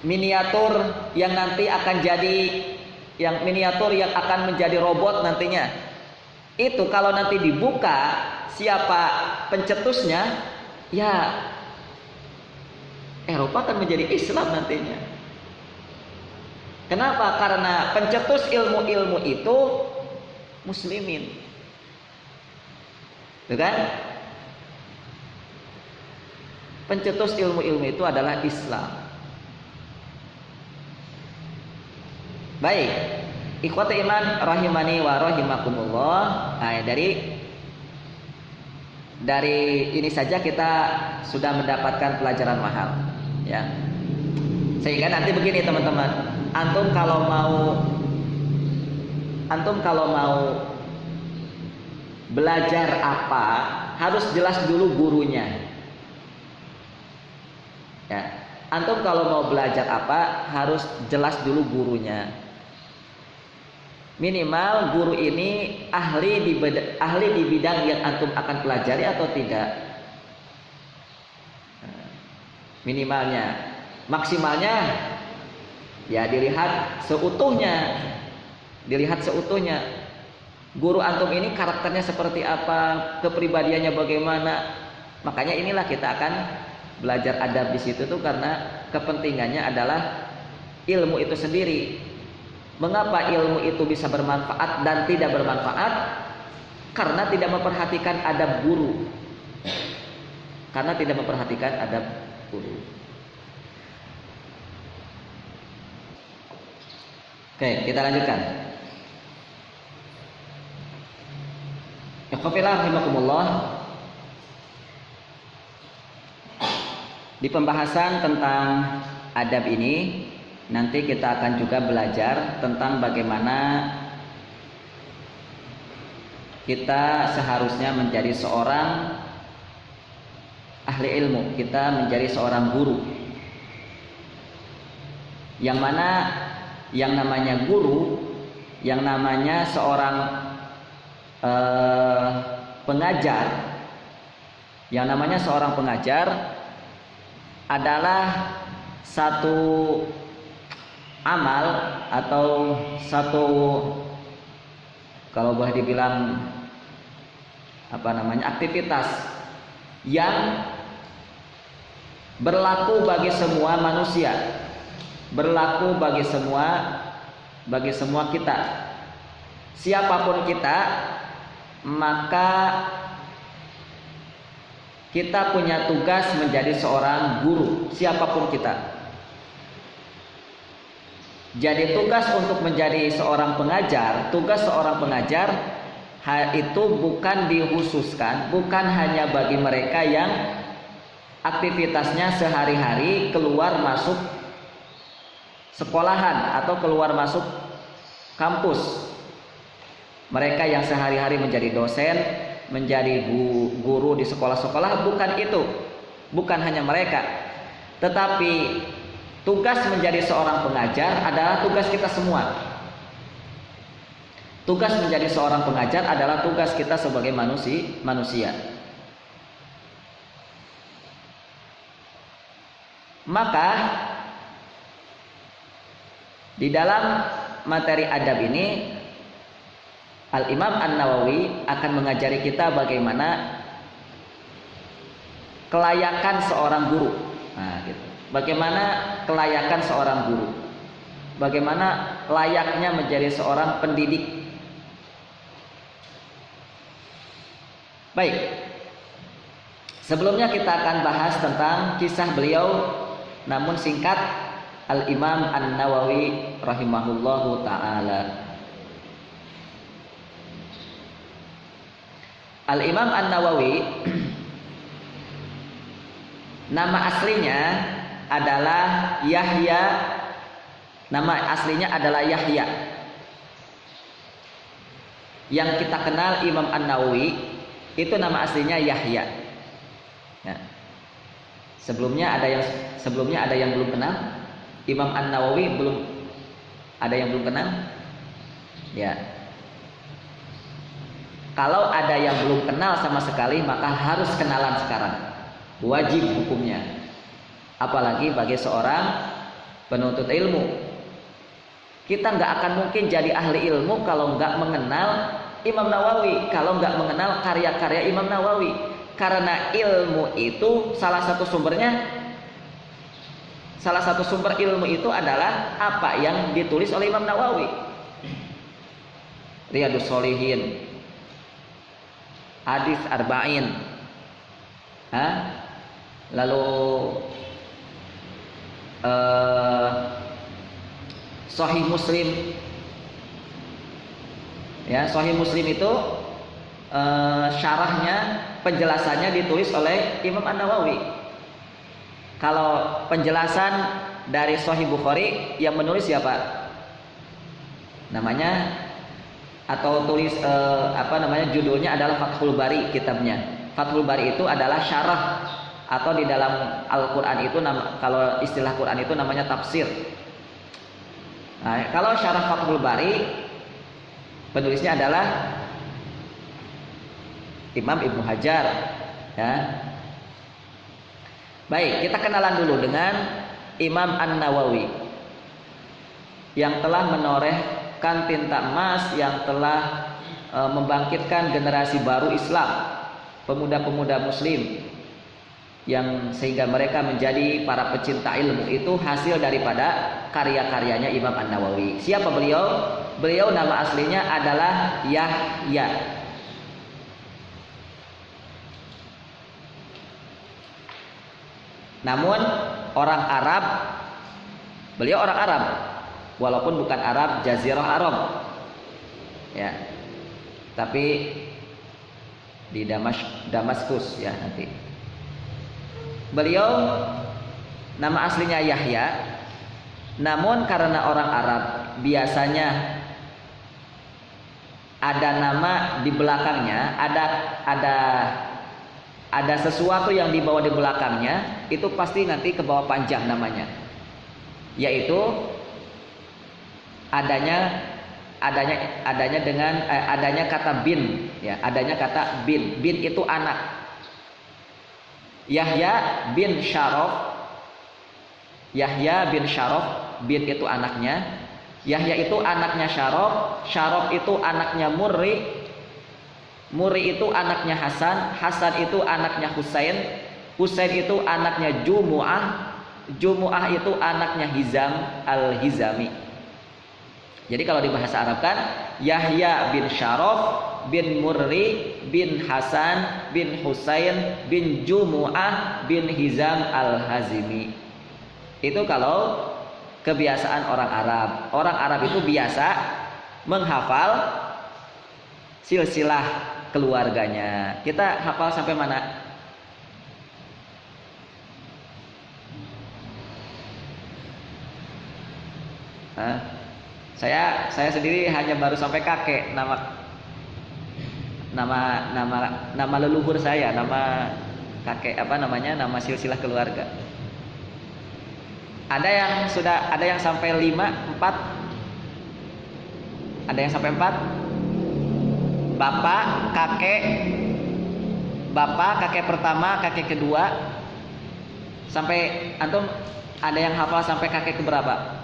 miniatur yang nanti akan jadi miniatur yang akan menjadi robot nantinya? Itu kalau nanti dibuka siapa pencetusnya, ya Eropa akan menjadi Islam nantinya. Kenapa? Karena pencetus ilmu-ilmu itu muslimin. Tuh kan? Pencetus ilmu-ilmu itu adalah Islam. Baik, ikhwati iman rahimani wa rahimakumullah. Nah, dari ini saja kita sudah mendapatkan pelajaran mahal, ya. Sehingga nanti begini teman-teman, antum kalau mau belajar apa, harus jelas dulu gurunya. Ya, antum kalau mau belajar apa, harus jelas dulu gurunya. Minimal guru ini ahli di bidang yang antum akan pelajari atau tidak. Minimalnya, maksimalnya Ya dilihat seutuhnya. Dilihat seutuhnya. Guru antum ini karakternya seperti apa, kepribadiannya bagaimana. Makanya inilah kita akan belajar adab di situ tuh karena kepentingannya adalah ilmu itu sendiri. Mengapa ilmu itu bisa bermanfaat dan tidak bermanfaat? Karena tidak memperhatikan adab guru. Karena tidak memperhatikan adab guru. Oke, kita lanjutkan. Ikhwafillah rahimakumullah. Di pembahasan tentang adab ini nanti kita akan juga belajar tentang bagaimana kita seharusnya menjadi seorang ahli ilmu, kita menjadi seorang guru. Yang mana yang namanya guru, yang namanya seorang pengajar, yang namanya seorang pengajar adalah satu amal atau satu, kalau boleh dibilang aktivitas yang berlaku bagi semua manusia, berlaku bagi semua kita. Siapapun kita, maka kita punya tugas menjadi seorang guru, siapapun kita. Jadi tugas untuk menjadi seorang pengajar, tugas seorang pengajar itu bukan dikhususkan, bukan hanya bagi mereka yang aktivitasnya sehari-hari keluar masuk sekolahan atau keluar masuk kampus. Mereka yang sehari-hari menjadi dosen, menjadi guru di sekolah-sekolah, bukan itu, bukan hanya mereka. Tetapi tugas menjadi seorang pengajar adalah tugas kita semua. Tugas menjadi seorang pengajar adalah tugas kita sebagai manusia. Maka di dalam materi adab ini Al-Imam An-Nawawi akan mengajari kita bagaimana kelayakan seorang guru. Nah, gitu. Bagaimana kelayakan seorang guru? Bagaimana layaknya menjadi seorang pendidik? Baik. Sebelumnya kita akan bahas tentang kisah beliau, namun singkat, Al-Imam An-Nawawi rahimahullahu ta'ala. Al-Imam An-Nawawi nama aslinya adalah Yahya. Nama aslinya adalah Yahya. Yang kita kenal Imam An-Nawawi itu nama aslinya Yahya. Ya. Sebelumnya ada yang belum kenal Imam An-Nawawi, belum ada yang belum kenal? Ya. Kalau ada yang belum kenal sama sekali, maka harus kenalan sekarang. Wajib hukumnya. Apalagi bagi seorang penuntut ilmu. Kita nggak akan mungkin jadi ahli ilmu kalau nggak mengenal Imam Nawawi, kalau nggak mengenal karya-karya Imam Nawawi. Karena ilmu itu salah satu sumber ilmu itu adalah apa yang ditulis oleh Imam Nawawi. Riyadhus Shalihin, Hadis Arba'in, lalu Sahih Muslim. Ya, Sahih Muslim itu syarahnya, penjelasannya ditulis oleh Imam An-Nawawi. Kalau penjelasan dari Sahih Bukhari yang menulis siapa? Namanya atau tulis judulnya adalah Fathul Bari kitabnya. Fathul Bari itu adalah syarah, atau di dalam Al-Qur'an itu kalau istilah Quran itu namanya tafsir. Nah, kalau syarah Fathul Bari penulisnya adalah Imam Ibnu Hajar, ya. Baik, kita kenalan dulu dengan Imam An-Nawawi. yang telah menorehkan tinta emas, yang telah membangkitkan generasi baru Islam, pemuda-pemuda muslim, yang sehingga mereka menjadi para pecinta ilmu. Itu hasil daripada karya-karyanya Imam An-Nawawi. Siapa beliau? Beliau nama aslinya adalah Yahya. Namun orang Arab, beliau orang Arab, walaupun bukan Arab Jazirah Arab, ya, tapi di Damaskus ya nanti. Beliau nama aslinya Yahya, namun karena orang Arab biasanya ada nama di belakangnya, ada sesuatu yang dibawa di belakangnya, itu pasti nanti ke bawah panjang namanya, yaitu adanya kata bin, ya, adanya kata bin. Bin itu anak. Yahya bin Syaraf, Yahya bin Syaraf, bin itu anaknya. Yahya itu anaknya Syaraf, Syaraf itu anaknya Murri, Murri itu anaknya Hasan, Hasan itu anaknya Husain, Husain itu anaknya Jumu'ah, Jumu'ah itu anaknya Hizam al-Hizami. Jadi kalau di bahasa Arab kan Yahya bin Syaraf bin Murri bin Hasan bin Husain bin Jumu'ah bin Hizam al-Hazimi. Itu kalau kebiasaan orang Arab. Orang Arab itu biasa menghafal silsilah keluarganya. Kita hafal sampai mana? Saya sendiri hanya baru sampai kakek, nama leluhur saya, nama kakek apa namanya, nama silsilah keluarga. Ada yang sampai 5, 4. Ada yang sampai 4. Bapak, kakek pertama, kakek kedua. Sampai antum ada yang hafal sampai kakek keberapa?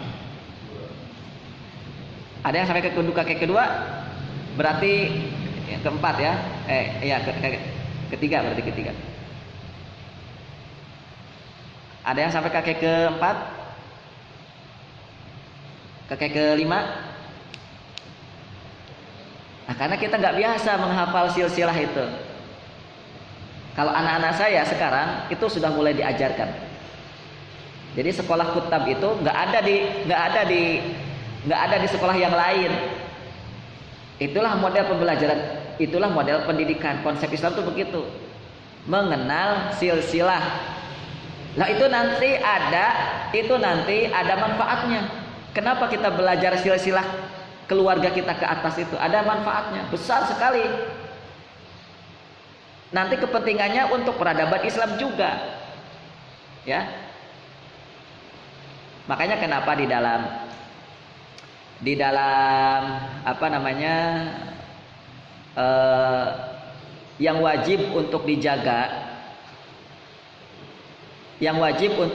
Ada yang sampai kakek kedua, berarti yang keempat ya. Ketiga berarti ketiga. Ada yang sampai kakek keempat, kakek kelima. Nah, karena kita nggak biasa menghafal silsilah itu. Kalau anak-anak saya sekarang itu sudah mulai diajarkan. Jadi sekolah kutab itu nggak ada di sekolah yang lain. Itulah model pembelajaran, itulah model pendidikan. Konsep Islam itu begitu, mengenal silsilah. Nah itu nanti ada manfaatnya. Kenapa kita belajar silsilah keluarga kita ke atas itu? Ada manfaatnya besar sekali. Nanti kepentingannya untuk peradaban Islam juga, ya. Makanya kenapa di dalam apa namanya yang wajib untuk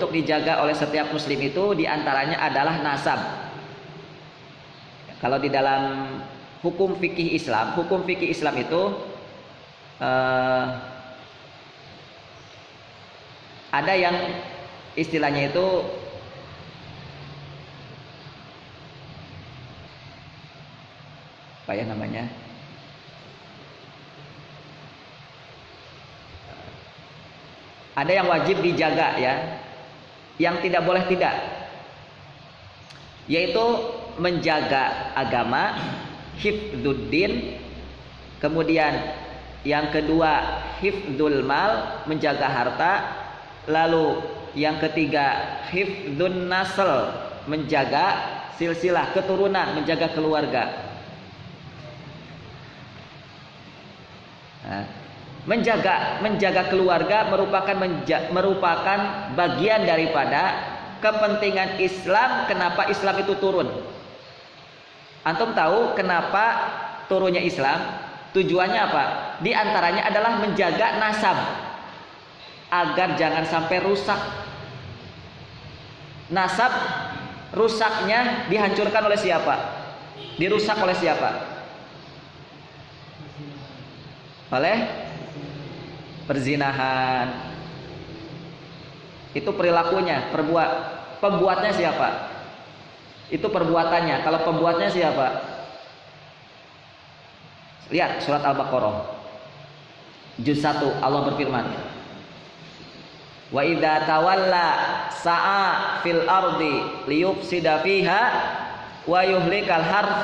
dijaga oleh setiap muslim itu diantaranya adalah nasab. Kalau di dalam hukum fikih Islam itu ada yang istilahnya itu apa ya namanya, ada yang wajib dijaga ya, yang tidak boleh tidak, yaitu menjaga agama, hifdzuddin, kemudian yang kedua hifdzul mal, menjaga harta, lalu yang ketiga hifdzun nasl, menjaga silsilah keturunan, menjaga keluarga. Nah, menjaga keluarga merupakan bagian daripada kepentingan Islam. Kenapa Islam itu turun? Antum tahu kenapa turunnya Islam? Tujuannya apa? Di antaranya adalah menjaga nasab agar jangan sampai rusak. Nasab rusaknya dihancurkan oleh siapa? Dirusak oleh siapa? Oleh perzinahan. Itu perilakunya, pembuatnya siapa? Itu perbuatannya. Kalau pembuatnya siapa? Lihat surat Al-Baqarah juz 1, Allah berfirman, wa idza tawalla sa'a fil ardi liyufsida fiha wa yuhlikal harth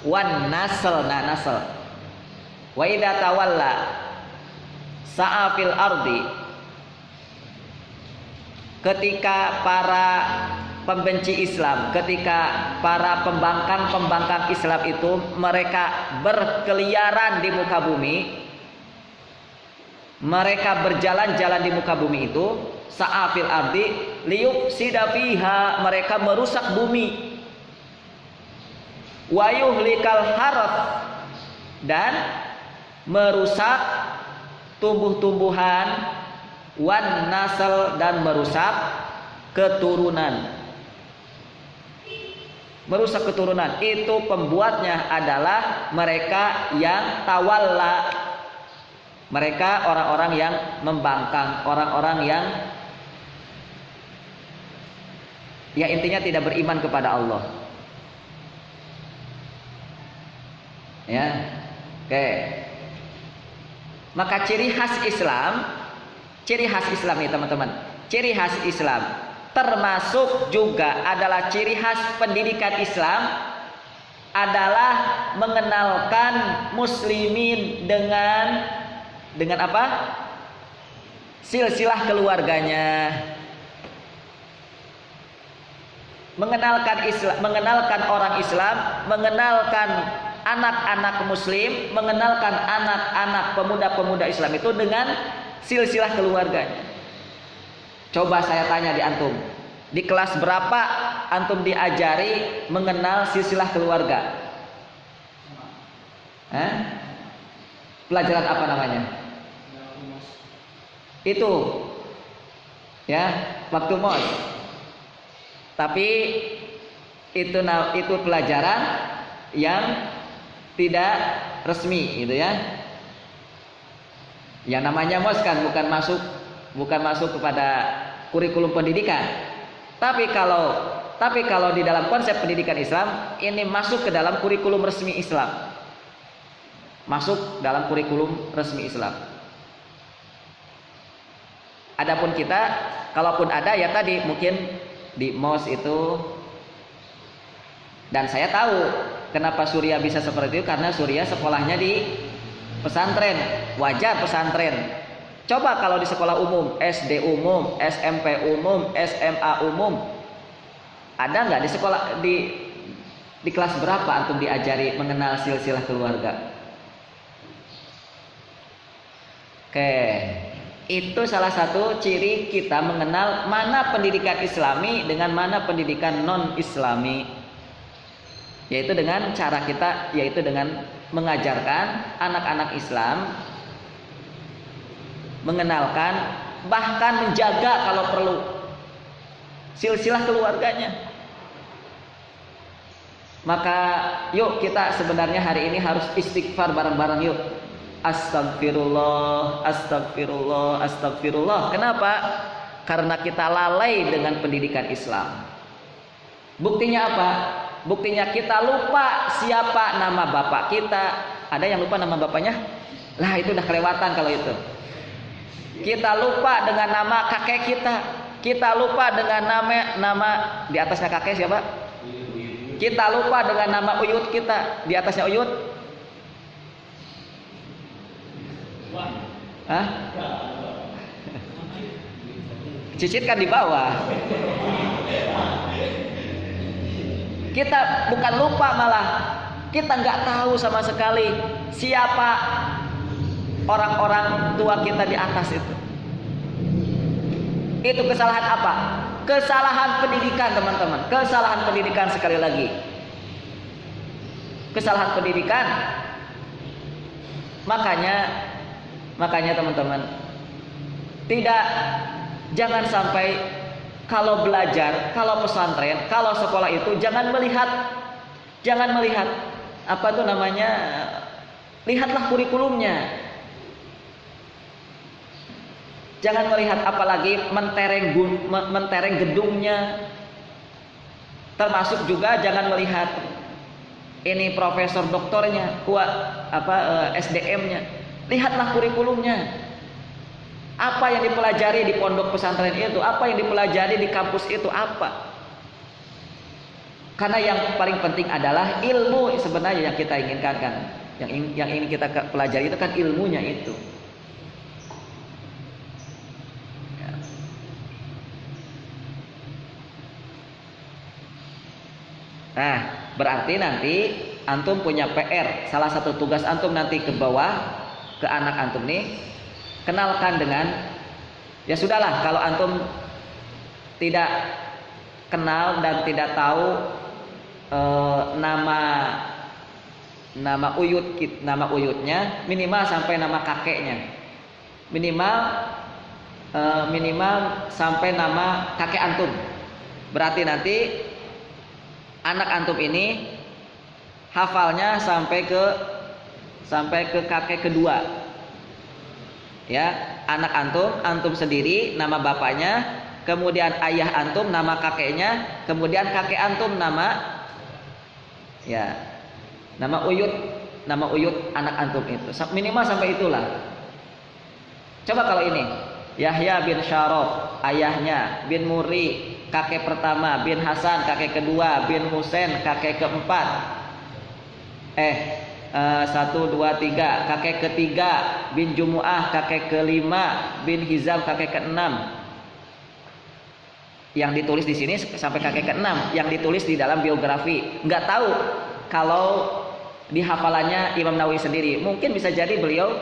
wan nasl. Nah, nasl. Wa idza tawalla sa'a fil ardi, ketika para pembenci Islam, ketika para pembangkang Islam itu mereka berkeliaran di muka bumi, mereka berjalan-jalan di muka bumi itu, sa'afil ardi liyufsida fiha, mereka merusak bumi, wa yuhlikal harth, dan merusak tumbuh-tumbuhan, wan nasl, dan merusak keturunan. Merusak keturunan itu pembuatnya adalah mereka yang tawalla, mereka orang-orang yang membangkang, orang-orang yang ya intinya tidak beriman kepada Allah. Ya, oke. Maka ciri khas Islam nih teman-teman, ciri khas Islam termasuk juga adalah ciri khas pendidikan Islam adalah mengenalkan muslimin dengan apa? Silsilah keluarganya. Mengenalkan Islam, mengenalkan orang Islam, mengenalkan anak-anak muslim, mengenalkan anak-anak pemuda-pemuda Islam itu dengan silsilah keluarganya. Coba saya tanya di antum, di kelas berapa antum diajari mengenal silsilah keluarga? Pelajaran apa namanya? Itu ya, waktu mos. Tapi itu pelajaran yang tidak resmi gitu ya. Yang namanya mos kan bukan masuk kepada kurikulum pendidikan. Tapi kalau di dalam konsep pendidikan Islam ini masuk ke dalam kurikulum resmi Islam. Masuk dalam kurikulum resmi Islam. Adapun kita, kalaupun ada ya tadi mungkin di MOS itu, dan saya tahu kenapa Surya bisa seperti itu, karena Surya sekolahnya di pesantren. Wajar pesantren. Coba kalau di sekolah umum, SD umum, SMP umum, SMA umum, ada nggak di sekolah di kelas berapa antum diajari mengenal silsilah keluarga? Oke, itu salah satu ciri kita mengenal mana pendidikan Islami dengan mana pendidikan non Islami, yaitu dengan cara kita, yaitu dengan mengajarkan anak-anak Islam, mengenalkan, bahkan menjaga kalau perlu silsilah keluarganya. Maka yuk kita sebenarnya hari ini harus istighfar bareng-bareng yuk. Astagfirullah, astagfirullah, astagfirullah. Kenapa? Karena kita lalai dengan pendidikan Islam. Buktinya apa? Buktinya kita lupa siapa nama bapak kita. Ada yang lupa nama bapaknya? Lah itu udah kelewatan kalau itu. Kita lupa dengan nama kakek kita. Kita lupa dengan nama di atasnya kakek siapa? Kita lupa dengan nama uyut kita. Di atasnya uyut? Hah? Cicit kan di bawah. Kita bukan lupa, malah kita nggak tahu sama sekali siapa orang-orang tua kita di atas itu. Itu kesalahan apa? Kesalahan pendidikan, teman-teman. Kesalahan pendidikan, sekali lagi. Kesalahan pendidikan. Makanya teman-teman, jangan sampai Kalau belajar, kalau pesantren, kalau sekolah itu jangan melihat apa itu namanya, lihatlah kurikulumnya. Jangan melihat apalagi mentereng gedungnya. Termasuk juga jangan melihat ini profesor doktornya, SDM-nya. Lihatlah kurikulumnya. Apa yang dipelajari di pondok pesantren itu, apa yang dipelajari di kampus itu apa? Karena yang paling penting adalah ilmu sebenarnya yang kita inginkan kan. Yang ingin kita pelajari itu kan ilmunya itu. Ya. Nah, berarti nanti antum punya PR. Salah satu tugas antum nanti ke bawah, ke anak antum nih, kenalkan dengan, ya sudahlah kalau antum tidak kenal dan tidak tahu nama uyutnya, minimal sampai nama kakeknya, minimal sampai nama kakek antum. Berarti nanti anak antum ini hafalnya sampai ke kakek kedua. Ya, anak antum sendiri nama bapaknya, kemudian ayah antum nama kakeknya, kemudian kakek antum nama uyut anak antum itu. Minimal sampai itulah. Coba kalau ini Yahya bin Syaraf ayahnya, bin Muri kakek pertama, bin Hasan kakek kedua, bin Husain kakek keempat. 1, 2, 3 kakek ketiga, bin Jumu'ah kakek kelima, bin Hizam kakek keenam. Yang ditulis di sini sampai kakek keenam, yang ditulis di dalam biografi. Nggak tahu kalau di hafalannya Imam Nawawi sendiri. Mungkin bisa jadi beliau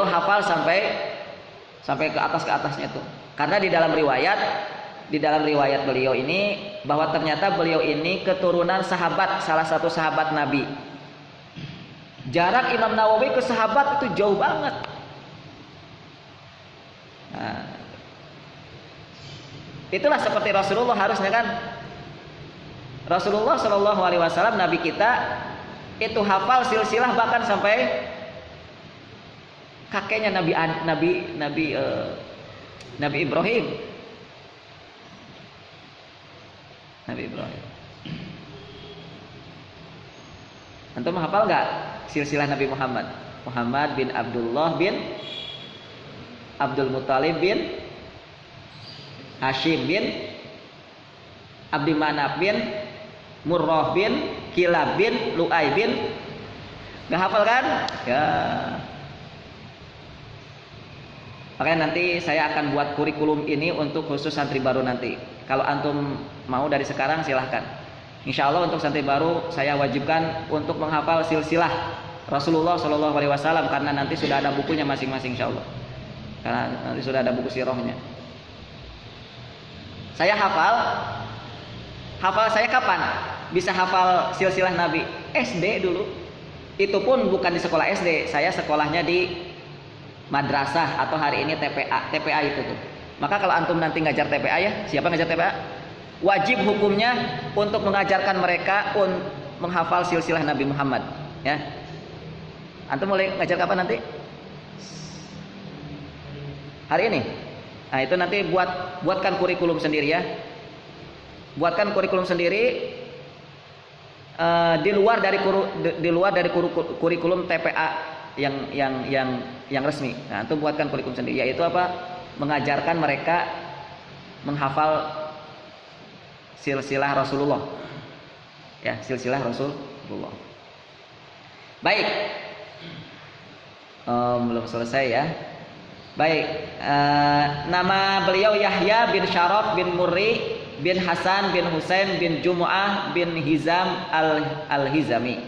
hafal sampai ke atasnya itu. Karena di dalam riwayat beliau ini bahwa ternyata beliau ini keturunan sahabat, salah satu sahabat Nabi. Jarak Imam Nawawi ke sahabat itu jauh banget. Nah, itulah seperti Rasulullah harusnya kan. Rasulullah Shallallahu Alaihi Wasallam Nabi kita itu hafal silsilah bahkan sampai kakeknya Nabi Ibrahim. Antum hafal nggak silsilah Nabi Muhammad? Muhammad bin Abdullah bin Abdul Muthalib bin Hashim bin Abdi Manaf bin Murrah bin Kilab bin Lu'ay bin. Nggak hafal kan? Ya. Makanya nanti saya akan buat kurikulum ini untuk khusus santri baru nanti. Kalau antum mau dari sekarang silahkan. Insya Allah untuk santri baru saya wajibkan untuk menghafal silsilah Rasulullah Shallallahu Alaihi Wasallam karena nanti sudah ada bukunya masing-masing Insya Allah. Karena nanti sudah ada buku sirahnya. Saya hafal saya kapan bisa hafal silsilah Nabi? SD dulu. Itu pun bukan di sekolah SD. Saya sekolahnya di madrasah atau hari ini TPA itu tuh. Maka kalau antum nanti ngajar TPA ya, siapa ngajar TPA? Wajib hukumnya untuk mengajarkan mereka menghafal silsilah Nabi Muhammad, ya. Antum mulai ngajar kapan nanti? Hari ini. Nah, itu nanti buatkan kurikulum sendiri ya. Buatkan kurikulum sendiri di luar dari kurikulum TPA yang resmi. Nah, itu buatkan kurikulum sendiri, yaitu apa? Mengajarkan mereka menghafal silsilah Rasulullah. Ya, silsilah Rasulullah. Baik. Belum selesai ya. Baik. Nama beliau Yahya bin Syaraf bin Murri bin Hasan bin Husain bin Jumu'ah bin Hizam al-Hizami.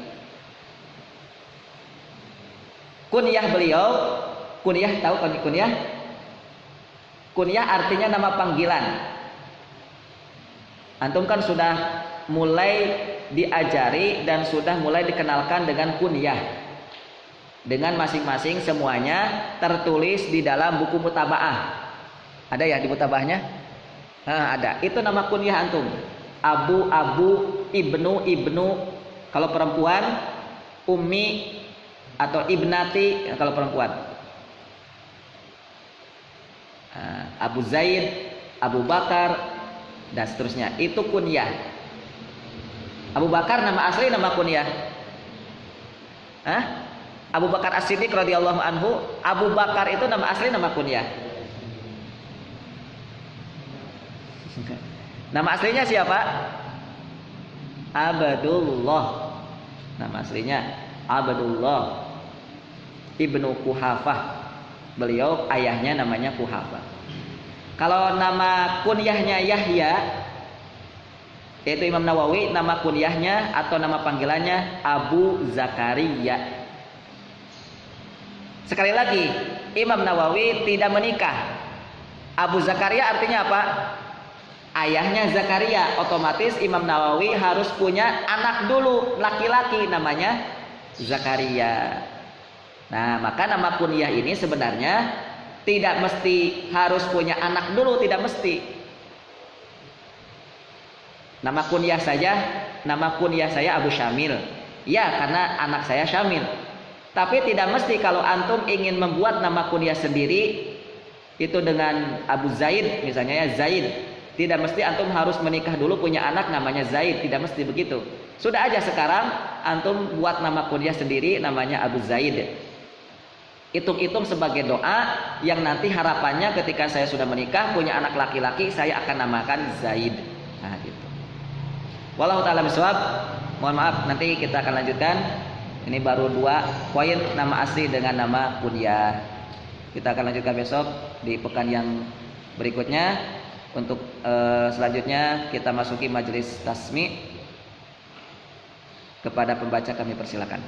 Kunyah beliau, kunyah tahu kan kunyah? Kunyah artinya nama panggilan. Antum kan sudah mulai diajari dan sudah mulai dikenalkan dengan kunyah. Dengan masing-masing semuanya tertulis di dalam buku mutabaah. Ada ya di mutabaahnya? Ada. Itu nama kunyah antum. Abu, ibnu. Kalau perempuan, ummi atau ibnati kalau perempuan. Abu Zaid, Abu Bakar, dan seterusnya. Itu kunyah. Abu Bakar nama asli, nama kunyah. Abu Bakar As-Siddiq radhiyallahu anhu. Abu Bakar itu nama asli, nama kunyah. Nama aslinya siapa? Abdullah. Nama aslinya Abdullah ibnu Kuhafah. Beliau ayahnya namanya Kuhafah. Kalau nama kunyahnya Yahya, yaitu Imam Nawawi, nama kunyahnya atau nama panggilannya Abu Zakaria. Sekali lagi, Imam Nawawi tidak menikah. Abu Zakaria artinya apa? Ayahnya Zakaria. Otomatis Imam Nawawi harus punya anak dulu, laki-laki, namanya Zakaria. Nah, maka nama kunyah ini sebenarnya tidak mesti harus punya anak dulu, tidak mesti. Nama kunyah saya Abu Syamil. Ya, karena anak saya Syamil. Tapi tidak mesti kalau antum ingin membuat nama kunyah sendiri itu dengan Abu Zaid, misalnya ya Zaid. Tidak mesti antum harus menikah dulu punya anak namanya Zaid, tidak mesti begitu. Sudah aja sekarang antum buat nama kunyah sendiri namanya Abu Zaid. Hitung-hitung sebagai doa yang nanti harapannya ketika saya sudah menikah punya anak laki-laki saya akan namakan Zaid. Nah, gitu. Wallahu ta'ala bishawab. Mohon maaf, nanti kita akan lanjutkan. Ini baru 2 poin nama asli dengan nama kunyah. Kita akan lanjutkan besok di pekan yang berikutnya. Untuk selanjutnya kita masuki majelis tasmi. Kepada pembaca kami persilakan.